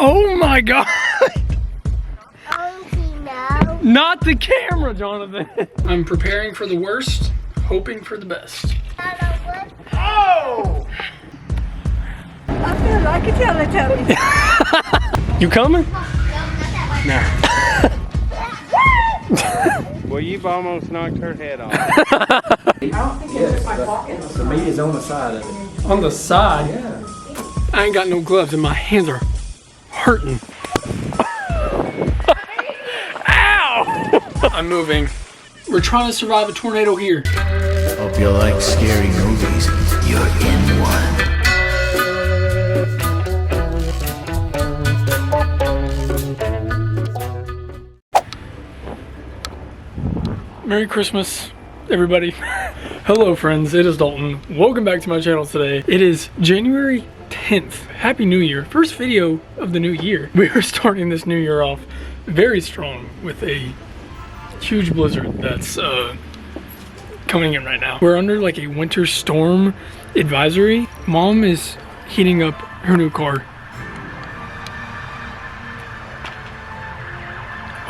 Oh my God. Oh, no. Not the camera, Jonathan. I'm preparing for the worst, hoping for the best. Oh! I feel like a Teletubby. You coming? No. Well, you've almost knocked her head off. I don't think it's my pocket. The meat is on the side of it. On the side? Yeah. I ain't got no gloves and my hands are hurting. Ow! I'm moving. We're trying to survive a tornado here. Hope you like scary movies. You're in one. Merry Christmas, everybody. Hello, friends. It is Dalton. Welcome back to my channel today. It is January 10th. Happy New Year. First video of the new year. We are starting this new year off very strong with a huge blizzard that's coming in right now. We're under like a winter storm advisory. Mom is heating up her new car.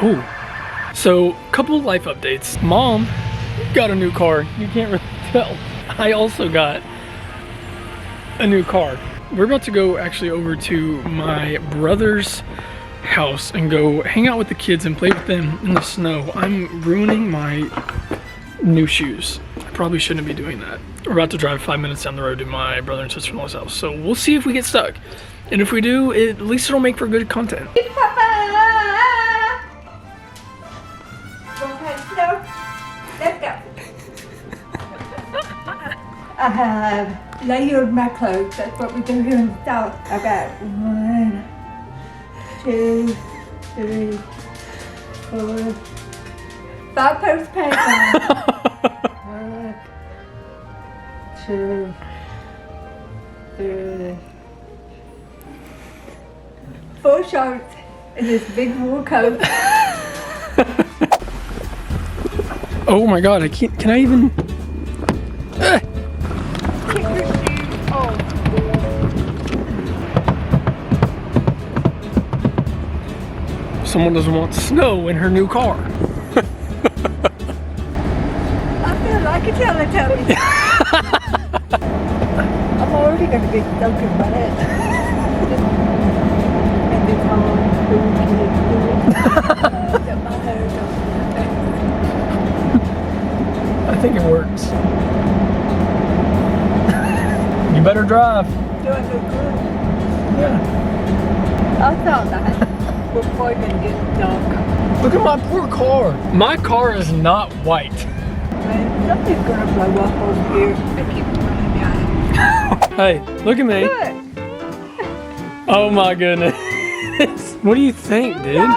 Oh. So, couple life updates. Mom got a new car. You can't really tell. I also got a new car. We're about to go actually over to my brother's house and go hang out with the kids and play with them in the snow. I'm ruining my new shoes. I probably shouldn't be doing that. We're about to drive 5 minutes down the road to my brother and sister-in-law's house. So we'll see if we get stuck. And if we do, at least it'll make for good content. Let's go. I have layered my clothes. That's what we do here in the South. I got 1, 2, 3, 4, 5 pairs of pants on. 1, 2, 3, 4 shirts and this big wool coat. Oh my God, I can't, can I even? Kick your shoes off. Someone doesn't want snow in her new car. I feel like a Teletubby. I'm already gonna be soaking wet. And it's all spooky. My hair don't. I think it works. You better drive. Do I look good? Yeah. I thought that was probably gonna get dark. Look at my poor car. My car is not white. Man, something's gonna blow up over here. I keep running down. Hey, look at me. Good. Oh my goodness. What do you think, dude?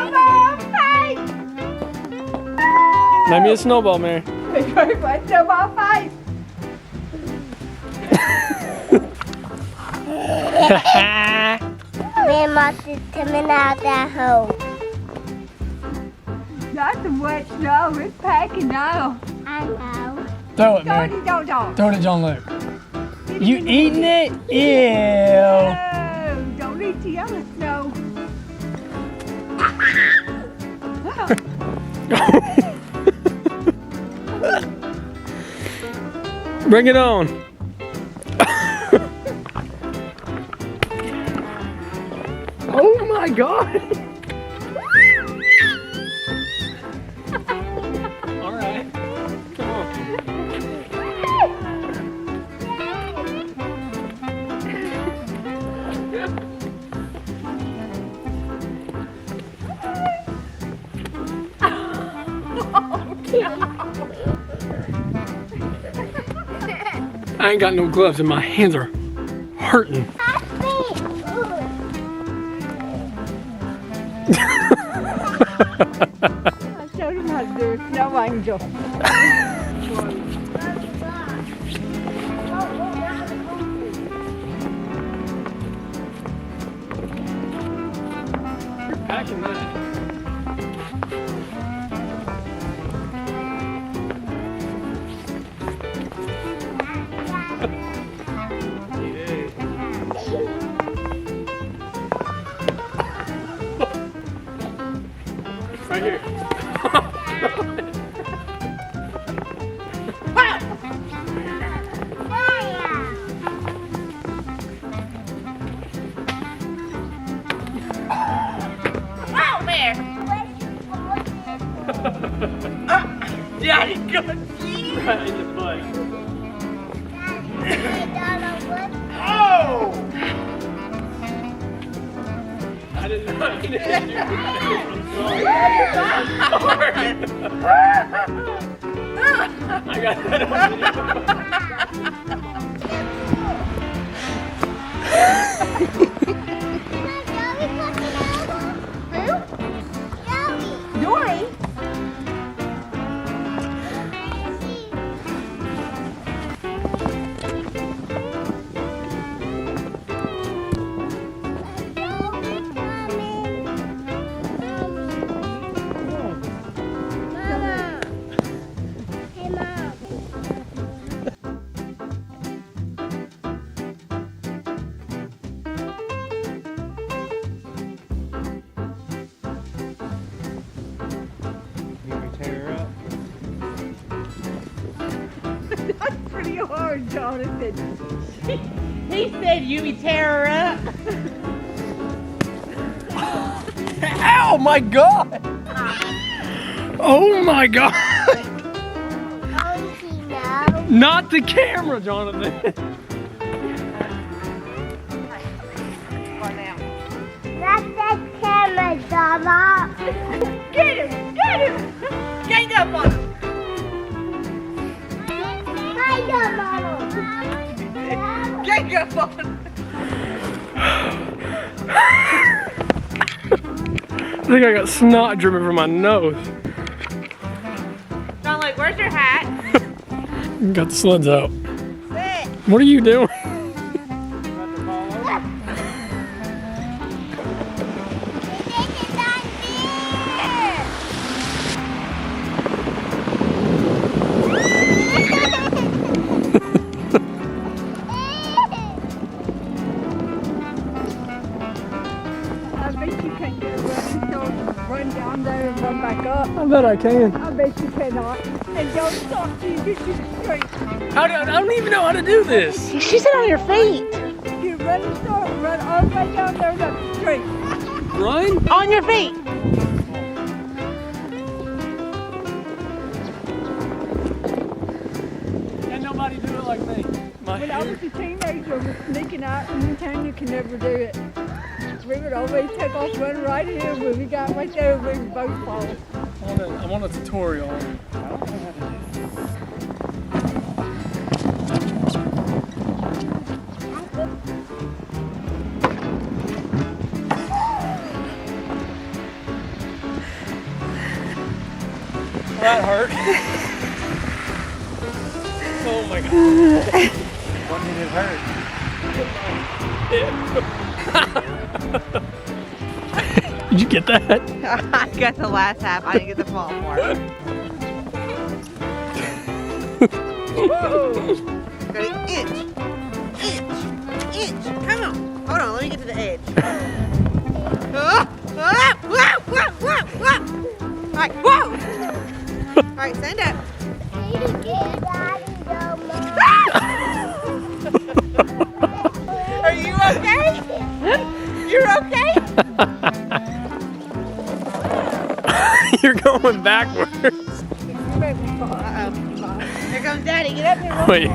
Let me a snowball, Mary. It's right by snowball face. Man must is coming out that hole. That's some wet snow. It's packing now. I know. Throw it, Mary. Don't. Throw it at John Luke. You eating it? Ew. No, don't eat the yellow snow. Bring it on. Oh my God. All right. Come on. I ain't got no gloves and my hands are hurting. I showed him how to do a snow angel. You're packing that. Right here. Wow, there. Daddy, good. Right in the butt. Oh! I didn't know. I didn't do that. I got that on Dory? You can tear her up. That's pretty hard, Jonathan. He said you be tear her up. Ow, my God! Oh my God! Not the camera, Jonathan. That's the camera, Mama. Get him! Get him! Gang up on him! Hi, Mama. Gang up on him! I think I got snot dripping from my nose. John, like, where's your hat? Got the sleds out. Sit. What are you doing? I bet you can't get running, so run down there and run back up. I bet I can. I bet you cannot. And don't stop till you get you straight. I don't even know how to do this. You should sit on your feet. You run and start, run all the way down there and up straight. Run? On your feet. Can't nobody do it like me. My When I was a teenager, I was sneaking out and anytime you can never do it. We would always take off running right in when we got right there we would both fall. I want a tutorial. That hurt. Oh my God. What did it hurt? Did you get that? I got the last half. I didn't get the fall part. Ready? Inch. Inch. Inch. Come on. Hold on. Let me get to the edge. Alright. Whoa. Alright. Stand up. Are you okay? You're okay? You're going backwards. Uh-oh. Here comes Daddy. Get up here. Wait.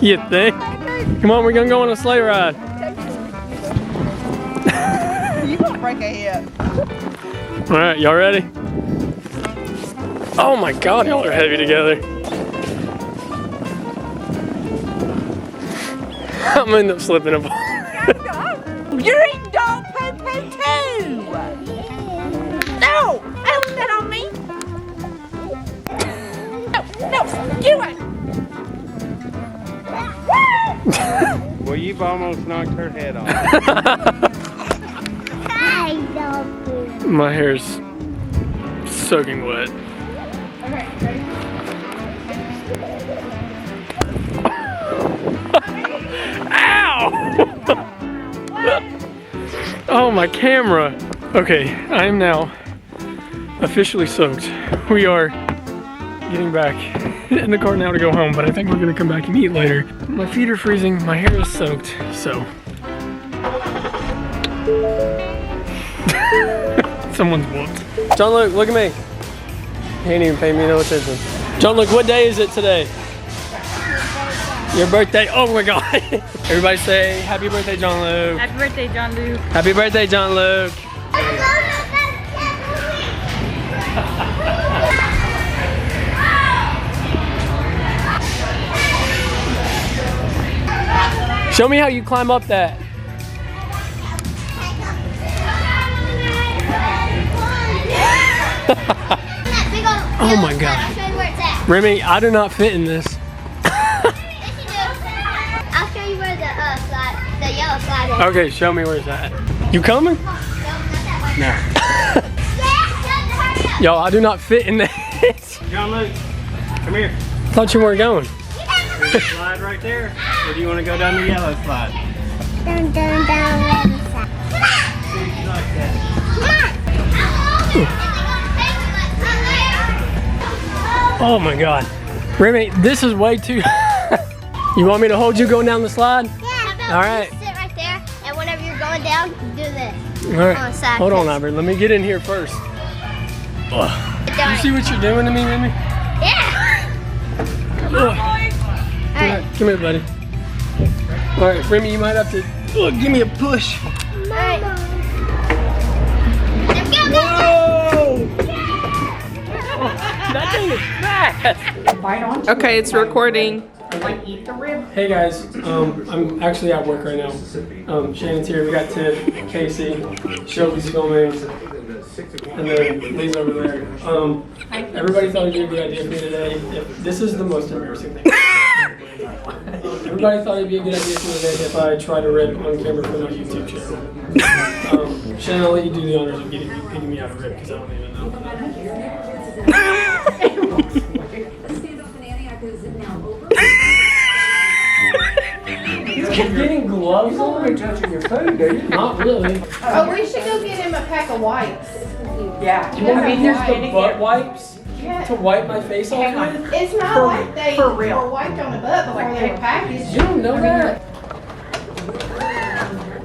You think? Come on, we're gonna go on a sleigh ride. You gonna break a hip. All right, y'all ready? Oh my God, y'all are heavy together. I'm gonna end up slipping and falling. You're eating dog poo poo too. No, don't sit on me. No, you ain't. Well, you've almost knocked her head off. My hair's soaking wet. Okay, ready? Ow! Oh, my camera. Okay, I am now officially soaked. We are getting back in the car now to go home, but I think we're gonna come back and eat later. My feet are freezing, my hair is soaked, so. Someone's whooped. John Luke, look at me. He ain't even paying me no attention. John Luke, what day is it today? Your birthday. Oh my God. Everybody say happy birthday, John Luke. Happy birthday, John Luke. Happy birthday, John Luke. Show me how you climb up that. Oh my God. I'll show you where it's at. Remy, I do not fit in this. Yes, you do. I'll show you where the yellow slide is. Okay, show me where's that. You coming? No, not that way. No. Yeah, hurry up. Yo, I do not fit in this. John Luke, come here. Thought you weren't going. Slide right there. Or do you want to go down the yellow slide? Down, red slide. You like that? Oh my God. Remy, this is way too. You want me to hold you going down the slide? Yeah. All right. You sit right there, and whenever you're going down, do this. All right. On the side, Hold on, please. Albert. Let me get in here first. Ugh. You see what you're doing to me, Remy? Yeah. Ugh. All right, come here, buddy. All right, Remy, you might have to give me a push. All right. Let's go. Whoa! That thing is fast. Okay, it's recording. Hey guys, I'm actually at work right now. Shannon's here. We got Tiff, Casey, Shelby's filming, and then Lee's over there. Everybody thought it'd be a good idea for me today. This is the most embarrassing thing. Everybody thought it'd be a good idea for me today if I try to rip on camera for my YouTube channel. Shannon, I'll let you do the honors of getting me out of rip because I don't even know. He's getting gloves on? Touching your food, dude. Not really. Oh, we should go get him a pack of wipes. Yeah. You want me to use the butt wipes Yeah. to wipe my face off with? It's not like they were wiped on the butt before they were packaged You don't know that?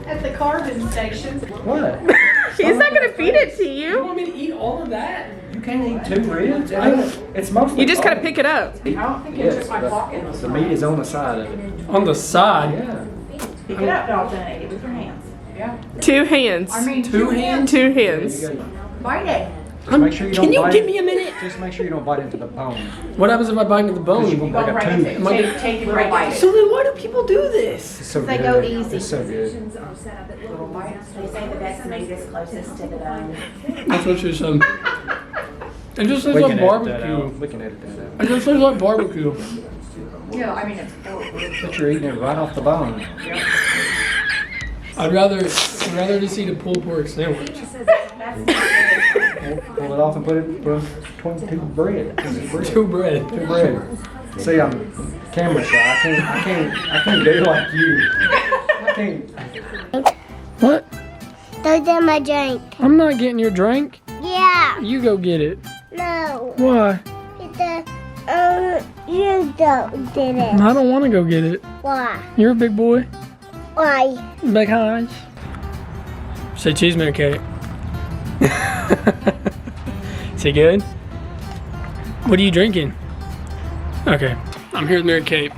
at the carbon station. What? He's not gonna feed it to You you. want me to eat all of that? You can't eat 2 ribs. It's mostly. You just gotta pick it up. I don't think it's just my pocket. The meat is on the side of it. On the side? Yeah. Pick it up, Dalton, with your hands. Yeah. 2 hands. I mean, Two hands? 2 There hands. you go. Bite it. Just make sure you don't Can you bite give it. me a minute? Just make sure you don't bite into the bone. What happens if I bite into the bone? You You won't go break a right tooth. into it. Take it right bite it. So then why do people do this? It's so They good. go easy. It's so good. Little bites. They say the best meat is closest to the bone. That's what she said. It just tastes We like can edit that barbecue. out. We can edit that out. It just tastes like barbecue. Yeah, I mean, it's pork. But you're eating it right off the bone. I'd rather just eat a pulled pork sandwich. Pull it off and put it between 2 bread. Two bread. 2 bread. See, I'm camera shy. I can't do like you. I can't. What? Those are my drink. I'm not getting your drink. Yeah. You go get it. No. Why? You don't did it. I don't want to go get it. Why? You're a big boy. Why? Big eyes. Say cheese Mary Kate. Is he good? What are you drinking? Okay, I'm here with Mary Kate.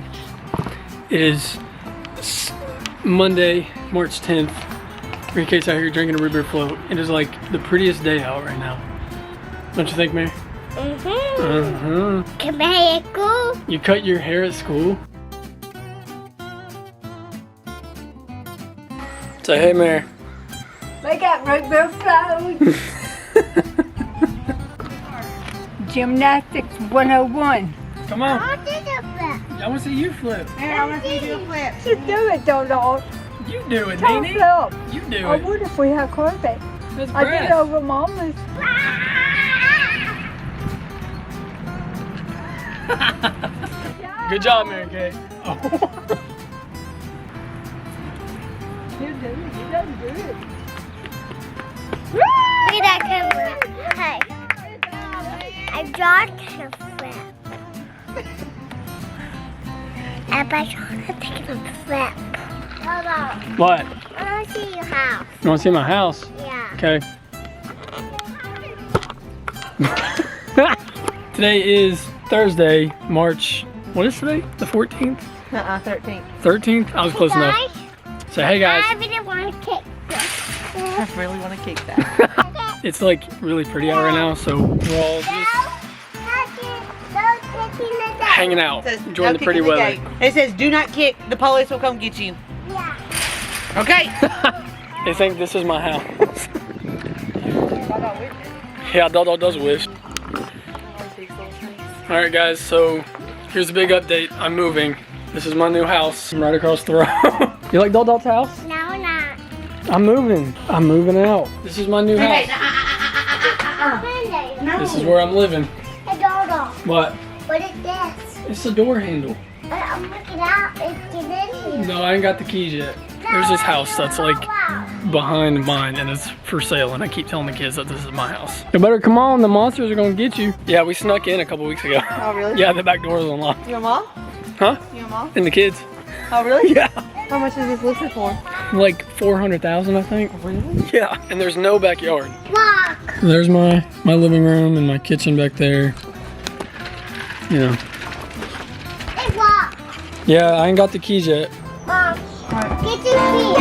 It is Monday, March 10th. Mary Kate's out here drinking a root beer float. It is like the prettiest day out right now. Don't you think, Mary? Mm-hmm. Come here, school. You cut your hair at school? Say hey, Mary. They got root beer floats. Gymnastics 101. Come on. I did a flip. I want to see you flip. Yeah, I want to do a flip. Just do it, Dodo. You do it, Don't Nene. flip. You do I it. would if we had carpet. That's I did it grass. over Mama's. Good job, Mary Kate. Oh. You done good. Look at that camera. Hey. I draw a flip. And I try to take a flip. Hold on. What? I want to see your house. You want to see my house? Yeah. Okay. Today is Thursday, March. What is today? The 14th? 13th. 13th? I was close enough. Say hey guys. I really want to kick this. I really want to kick that. It's like really pretty out right now, so we're all just hanging out, It says, enjoying "No the pretty kicking the weather. gate." It says, do not kick, the police will come get you. Yeah. Okay. They think this is my house. Yeah, Dodo does wish. Alright guys, so here's a big update. I'm moving. This is my new house. I'm right across the road. You like Dodo's house? No, not. I'm moving. I'm moving out. This is my new house. No. This is where I'm living. Hey, Dodo. What? What is this? It's the door handle. I'm looking out. It's get in here. No, I ain't got the keys yet. There's this house that's like behind mine and it's for sale, and I keep telling the kids that this is my house. You better come on, the monsters are gonna get you. Yeah, we snuck in a couple weeks ago. Oh, really? Yeah, the back door was unlocked. Your mom? Huh? Your mom? And the kids. Oh, really? Yeah. How much is this listed for? Like 400,000, I think. Really? Yeah, and there's no backyard. Walk. There's my living room and my kitchen back there. You know. Hey, walk. Yeah, I ain't got the keys yet. Mom. Get your key.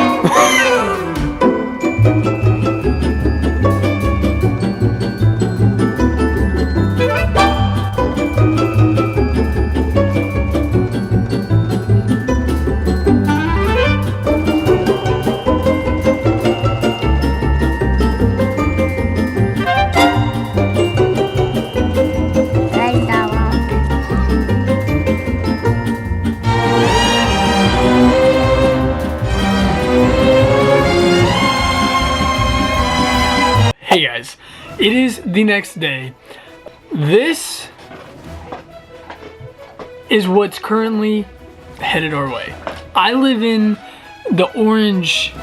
Hey guys, it is the next day. This is what's currently headed our way. I live in the orange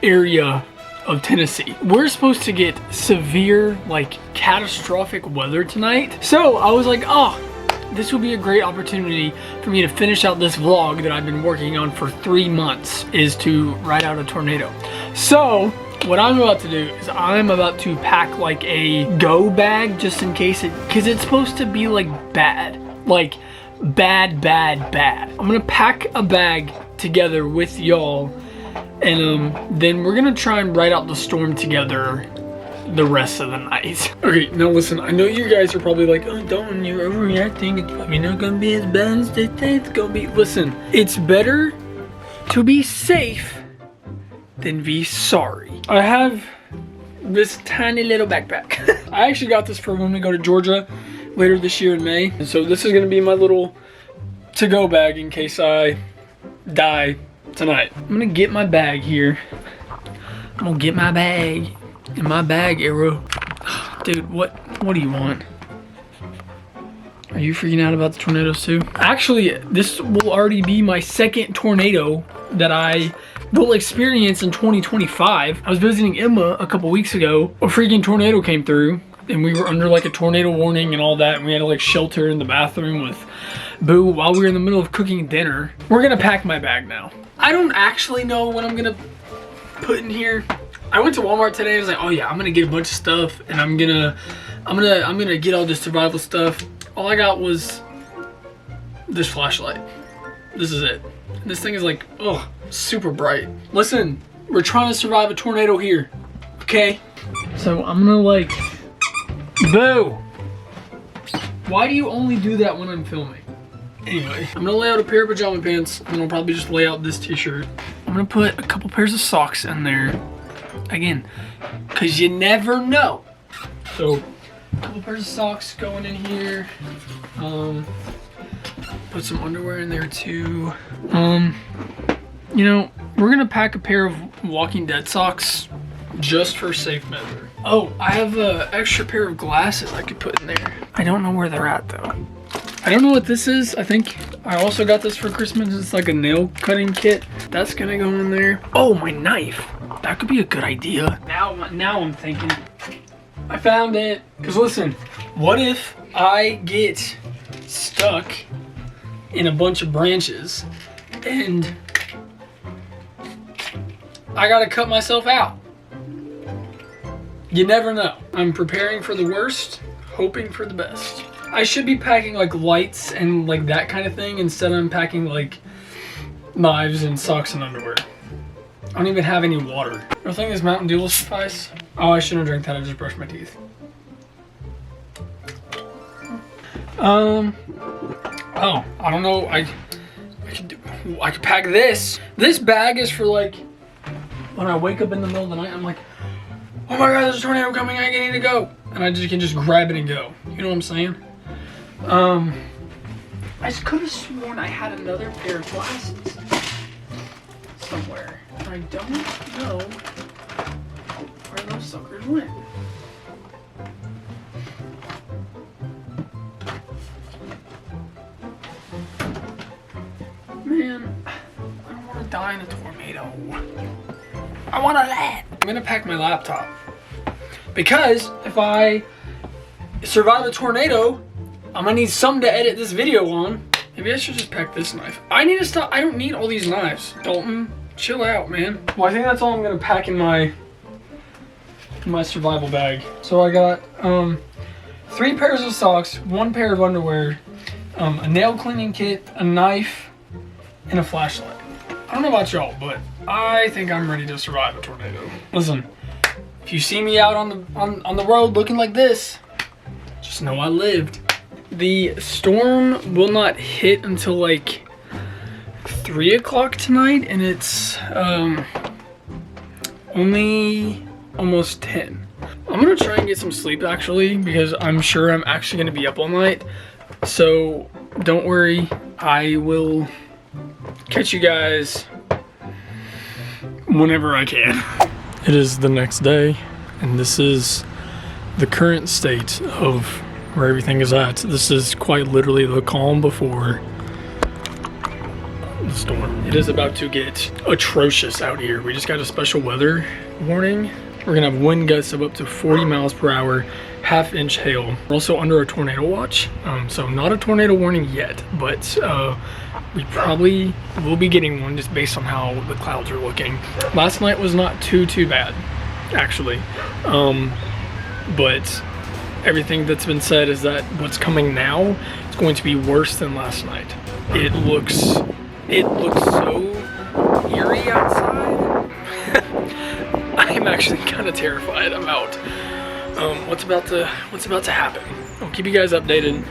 area of Tennessee. We're supposed to get severe, like catastrophic weather tonight. So I was like, oh, this would be a great opportunity for me to finish out this vlog that I've been working on for 3 months, is to ride out a tornado. So what I'm about to do is I'm about to pack like a go bag just in case because it's supposed to be like bad. Like bad. I'm gonna pack a bag together with y'all, and then we're gonna try and ride out the storm together the rest of the night. Okay, now listen, I know you guys are probably like, oh, Dalton, you're overreacting. It's probably not gonna be as bad as they think it's gonna be. Listen, it's better to be safe than be sorry. I have this tiny little backpack. I actually got this for when we go to Georgia later this year in May. And so this is gonna be my little to-go bag in case I die tonight. I'm gonna get my bag here. I'm gonna get my bag in my bag arrow. Dude, what do you want? Are you freaking out about the tornadoes too? Actually, this will already be my second tornado that I will experience in 2025. I was visiting Emma a couple weeks ago. A freaking tornado came through and we were under like a tornado warning and all that, and we had to like shelter in the bathroom with Boo while we were in the middle of cooking dinner. We're gonna pack my bag now. I don't actually know what I'm gonna put in here. I went to Walmart today. I was like, oh yeah, I'm gonna get a bunch of stuff and I'm gonna get all this survival stuff. All I got was this flashlight. This is it. This thing is like, oh, super bright. Listen, we're trying to survive a tornado here, okay? So I'm gonna like, Boo! Why do you only do that when I'm filming? Anyway, I'm gonna lay out a pair of pajama pants, and I'll probably just lay out this t-shirt. I'm gonna put a couple pairs of socks in there. Again, cause you never know. So, a couple pairs of socks going in here. Put some underwear in there too. You know, we're gonna pack a pair of Walking Dead socks just for safe measure. Oh, I have an extra pair of glasses I could put in there. I don't know where they're at though. I don't know what this is. I think I also got this for Christmas. It's like a nail cutting kit. That's gonna go in there. Oh, my knife. That could be a good idea. Now I'm thinking. I found it. Cause listen, what if I get stuck in a bunch of branches and I gotta cut myself out? You never know. I'm preparing for the worst, hoping for the best. I should be packing like lights and like that kind of thing instead I'm packing like knives and socks and underwear. I don't even have any water. I think this Mountain Dew will suffice. Oh, I shouldn't have drank that. I just brushed my teeth. Oh, I don't know. I could pack this. This bag is for like when I wake up in the middle of the night. I'm like, oh my God, there's a tornado coming. I need to go, and I can just grab it and go. You know what I'm saying? I could have sworn I had another pair of glasses somewhere. I don't know where those suckers went. Man, I don't want to die in a tornado. I want to laugh. I'm gonna pack my laptop because if I survive a tornado, I'm gonna need something to edit this video on. Maybe I should just pack this knife. I need to stop. I don't need all these knives. Dalton, chill out, man. Well, I think that's all I'm gonna pack in my survival bag. So I got 3 pairs of socks, 1 pair of underwear, a nail cleaning kit, a knife, and a flashlight. I don't know about y'all, but I think I'm ready to survive a tornado. Listen, if you see me out on the road looking like this, just know I lived. The storm will not hit until like 3 o'clock tonight, and it's only almost 10. I'm gonna try and get some sleep actually, because I'm sure I'm actually gonna be up all night. So don't worry, I will catch you guys whenever I can. It is the next day, and this is the current state of where everything is at. This is quite literally the calm before the storm. It is about to get atrocious out here. We just got a special weather warning. We're gonna have wind gusts of up to 40 miles per hour, half-inch hail. We're also under a tornado watch, so not a tornado warning yet, but we probably will be getting one just based on how the clouds are looking. Last night was not too bad, actually, but everything that's been said is that what's coming now is going to be worse than last night. It looks so eerie outside. I am actually kind of terrified about what's about to happen. I'll keep you guys updated,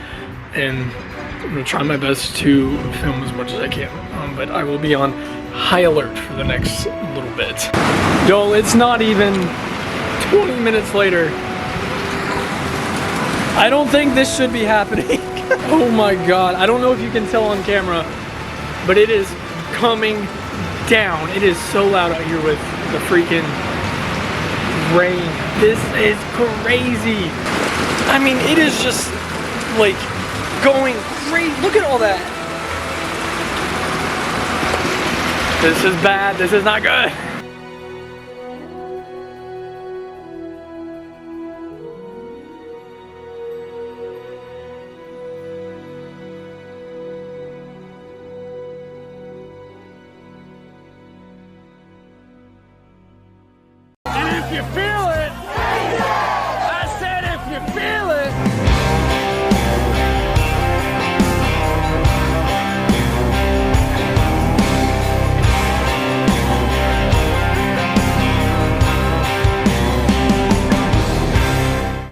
and I'm gonna try my best to film as much as I can. But I will be on high alert for the next little bit. Yo, it's not even 20 minutes later. I don't think this should be happening. Oh my God. I don't know if you can tell on camera, but it is coming down. It is so loud out here with the freaking rain. This is crazy. I mean, it is just like going crazy. Look at all that. This is bad. This is not good. And if you feel